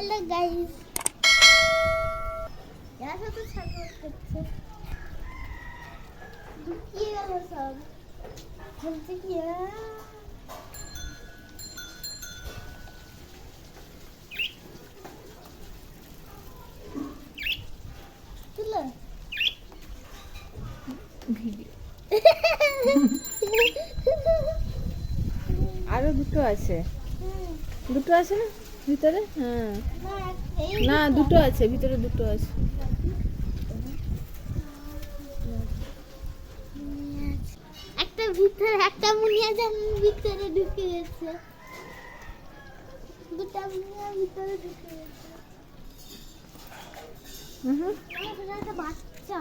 Hello guys, এরা তো ছাগল করছে, লুকিয়ে গেল সব, বলছে কি তুলো ভিডিও আরো দুটো আছে না ভিতরে? হ্যাঁ, না দুটো আছে ভিতরে, দুটো আছে। একটা ভিতরে, একটা মুনিয়া যেন ভিতরে ঢুকে গেছে, দুটা মুনিয়া ভিতরে ঢুকে গেছে। একটা বাচ্চা,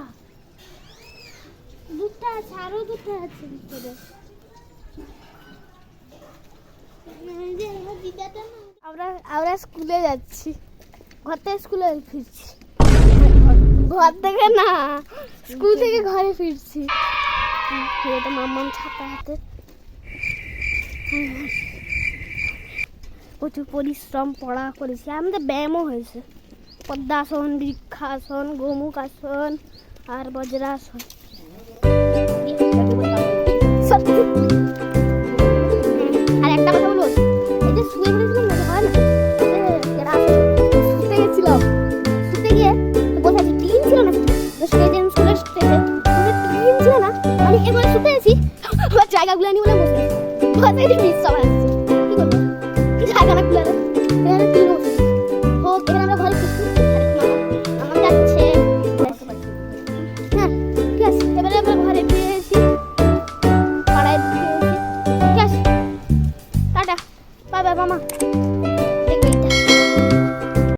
দুটো আছে, আরো দুটো আছে ভিতরে। আমরা স্কুলে যাচ্ছি, ঘর থেকে স্কুলে ফিরছি, ঘর থেকে না স্কুল থেকে ঘরে ফিরছি। এটা মাম্মাম ছাতা হাতে, প্রচুর পরিশ্রম পড়া করেছি, আমাদের ব্যায়ামও হয়েছে, পদ্মাসন, বৃক্ষাসন, গোমুখাসন আর বজ্রাসন। আর একটা কথা বলবো, এই যে শুয়ে পড়েছিলাম না, হয় না শুতে গেছিলাম, শুতে গিয়ে বসে আছি, টিন ছিল না, শুয়ে যেন স্কুলে টিন ছিল না, আমি এবারে শুতে আছি, জায়গাগুলো নিয়ে বলে বসে বিশ্রাম